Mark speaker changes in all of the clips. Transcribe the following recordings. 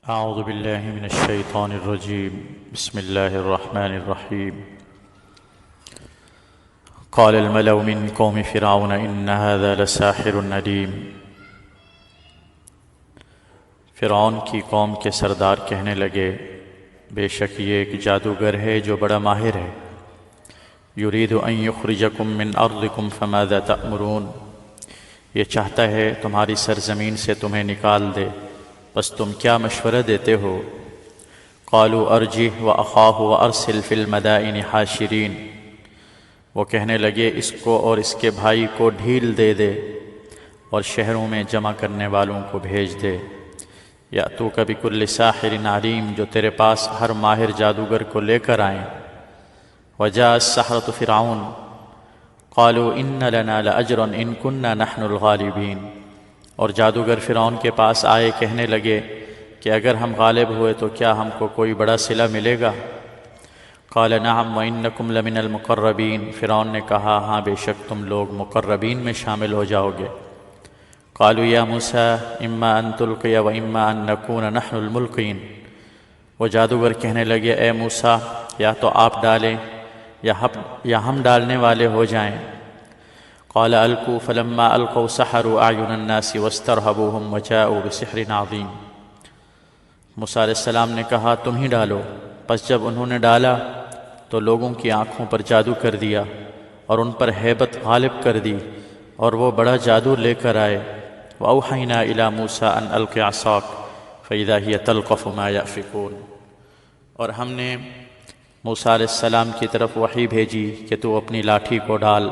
Speaker 1: أعوذ بالله من الشيطان الرجيم بسم الله الرحمن الرحيم قال الملأ من قوم فرعون إن هذا لساحر عليم۔ فرعون کی قوم کے سردار کہنے لگے بے شک یہ ایک جادوگر ہے جو بڑا ماہر ہے۔ یرید ان یخرجکم من ارضکم فماذا تأمرون، یہ چاہتا ہے تمہاری سرزمین سے تمہیں نکال دے، بس تم کیا مشورہ دیتے ہو؟ قالوا ارجہ واخاہ وارسل فی المدائن حاشرین، وہ کہنے لگے اس کو اور اس کے بھائی کو ڈھیل دے دے اور شہروں میں جمع کرنے والوں کو بھیج دے۔ یأتوک بکل ساحر علیم، جو تیرے پاس ہر ماہر جادوگر کو لے کر آئیں۔ وجاء السحرة فرعون قالوا ان لنا لاجرا ان كنا نحن الغالبین، اور جادوگر فرعون کے پاس آئے کہنے لگے کہ اگر ہم غالب ہوئے تو کیا ہم کو کوئی بڑا صلہ ملے گا؟ قال نعم وانکم لمن المقربین، فرعون نے کہا ہاں بے شک تم لوگ مقربین میں شامل ہو جاؤ گے۔ قالوا یا موسیٰ اما ان تلقی و اما ان نکون نحن الملقین، وہ جادوگر کہنے لگے اے موسیٰ یا تو آپ ڈالیں یا ہم ڈالنے والے ہو جائیں۔ قال القوا فلما القوا سحروا اعین الناس واسترهبوهم وجاءوا بسحر عظیم، موسیٰ علیہ السلام نے کہا تم ہی ڈالو، پس جب انہوں نے ڈالا تو لوگوں کی آنکھوں پر جادو کر دیا اور ان پر ہیبت غالب کر دی اور وہ بڑا جادو لے کر آئے۔ وأوحینا الی موسیٰ ان الق عصاک فاذا هی تلقف ما یأفکون، اور ہم نے موسیٰ علیہ السلام کی طرف وحی بھیجی کہ تو اپنی لاٹھی کو ڈال،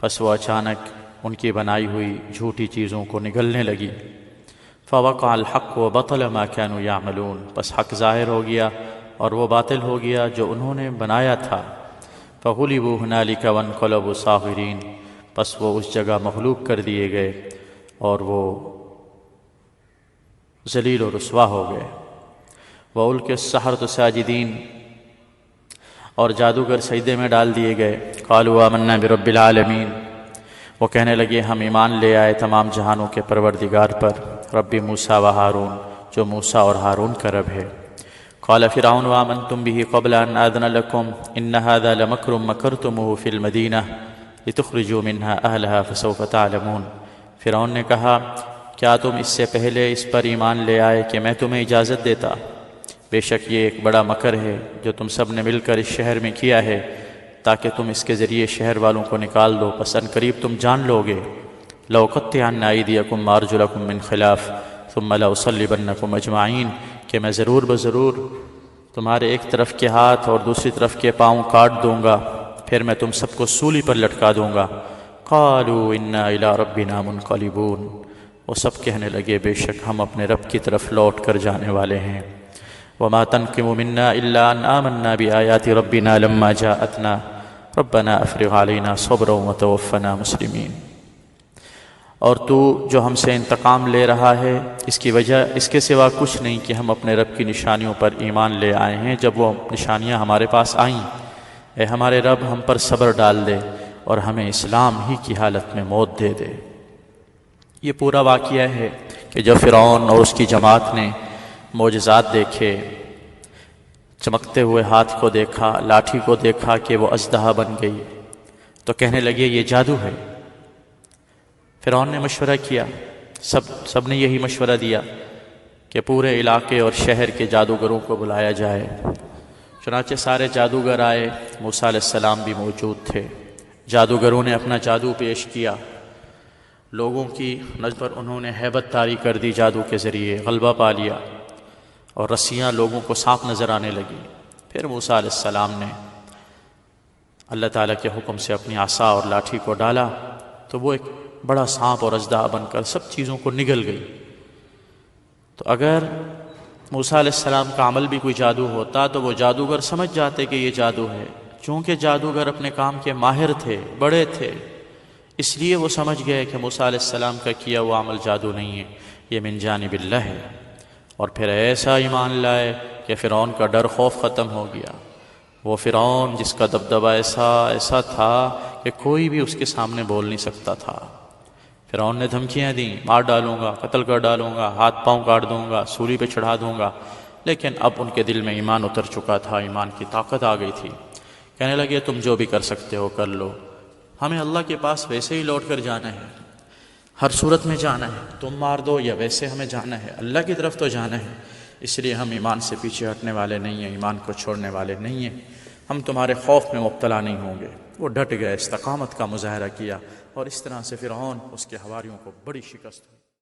Speaker 1: پس وہ اچانک ان کی بنائی ہوئی جھوٹی چیزوں کو نگلنے لگی۔ فوقع الحق وبطل ما كانوا يعملون، پس حق ظاہر ہو گیا اور وہ باطل ہو گیا جو انہوں نے بنایا تھا۔ فغلبوا هنالك وانقلبوا صاغرین، پس وہ اس جگہ مغلوب کر دیے گئے اور وہ ذلیل و رسوا ہو گئے۔ وَأُلْقِيَ السَّحَرَةُ ساجدین، اور جادوگر سجدے میں ڈال دیے گئے۔ قالوا آمنا برب العالمین، وہ کہنے لگے ہم ایمان لے آئے تمام جہانوں کے پروردگار پر، رب موسیٰ و ہارون، جو موسیٰ اور ہارون کا رب ہے۔ قال فرعون آمنتم به قبل ان آذن لكم ان هذا لمکر مکرتموه في المدینہ لتخرجوا منها اہلها فسوف تعلمون، فرعون نے کہا کیا تم اس سے پہلے اس پر ایمان لے آئے کہ میں تمہیں اجازت دیتا؟ بے شک یہ ایک بڑا مکر ہے جو تم سب نے مل کر اس شہر میں کیا ہے تاکہ تم اس کے ذریعے شہر والوں کو نکال دو، پس ان قریب تم جان لو گے۔ لأقطعن أيديكم وأرجلكم من خلاف ثم لأصلبنكم أجمعين، کہ میں ضرور بضرور تمہارے ایک طرف کے ہاتھ اور دوسری طرف کے پاؤں کاٹ دوں گا، پھر میں تم سب کو سولی پر لٹکا دوں گا۔ قالوا إنا إلى ربنا منقلبون، وہ سب کہنے لگے بے شک ہم اپنے رب کی طرف لوٹ کر جانے والے ہیں۔ وما تنقم منا إلا أن آمنا بآيات ربنا لما جاءتنا ربنا افرغ علينا صبرا وتوفنا مسلمين، اور تو جو ہم سے انتقام لے رہا ہے اس کی وجہ اس کے سوا کچھ نہیں کہ ہم اپنے رب کی نشانیوں پر ایمان لے آئے ہیں جب وہ نشانیاں ہمارے پاس آئیں۔ اے ہمارے رب ہم پر صبر ڈال دے اور ہمیں اسلام ہی کی حالت میں موت دے دے۔ یہ پورا واقعہ ہے کہ جب فرعون اور اس کی جماعت نے معجزات دیکھے، چمکتے ہوئے ہاتھ کو دیکھا، لاٹھی کو دیکھا کہ وہ اژدہا بن گئی، تو کہنے لگے یہ جادو ہے۔ فرعون نے مشورہ کیا، سب نے یہی مشورہ دیا کہ پورے علاقے اور شہر کے جادوگروں کو بلایا جائے۔ چنانچہ سارے جادوگر آئے، موسیٰ علیہ السلام بھی موجود تھے۔ جادوگروں نے اپنا جادو پیش کیا، لوگوں کی نظر پر انہوں نے ہیبت طاری کر دی، جادو کے ذریعے غلبہ پا لیا اور رسیاں لوگوں کو صاف نظر آنے لگی۔ پھر موسیٰ علیہ السلام نے اللہ تعالیٰ کے حکم سے اپنی عصا اور لاٹھی کو ڈالا تو وہ ایک بڑا سانپ اور اژدہا بن کر سب چیزوں کو نگل گئی۔ تو اگر موسیٰ علیہ السلام کا عمل بھی کوئی جادو ہوتا تو وہ جادوگر سمجھ جاتے کہ یہ جادو ہے، چونکہ جادوگر اپنے کام کے ماہر تھے، بڑے تھے، اس لیے وہ سمجھ گئے کہ موسیٰ علیہ السلام کا کیا ہوا عمل جادو نہیں ہے، یہ من جانب اللہ ہے۔ اور پھر ایسا ایمان لائے کہ فرعون کا ڈر خوف ختم ہو گیا۔ وہ فرعون جس کا دبدبہ ایسا تھا کہ کوئی بھی اس کے سامنے بول نہیں سکتا تھا، فرعون نے دھمکیاں دیں، مار ڈالوں گا، قتل کر ڈالوں گا، ہاتھ پاؤں کاٹ دوں گا، سولی پہ چڑھا دوں گا، لیکن اب ان کے دل میں ایمان اتر چکا تھا، ایمان کی طاقت آ گئی تھی۔ کہنے لگے تم جو بھی کر سکتے ہو کر لو، ہمیں اللہ کے پاس ویسے ہی لوٹ کر جانا ہے، ہر صورت میں جانا ہے، تم مار دو یا ویسے ہمیں جانا ہے، اللہ کی طرف تو جانا ہے، اس لیے ہم ایمان سے پیچھے ہٹنے والے نہیں ہیں، ایمان کو چھوڑنے والے نہیں ہیں، ہم تمہارے خوف میں مبتلا نہیں ہوں گے۔ وہ ڈٹ گئے، استقامت کا مظاہرہ کیا، اور اس طرح سے فرعون اس کے حواریوں کو بڑی شکست ہوئی۔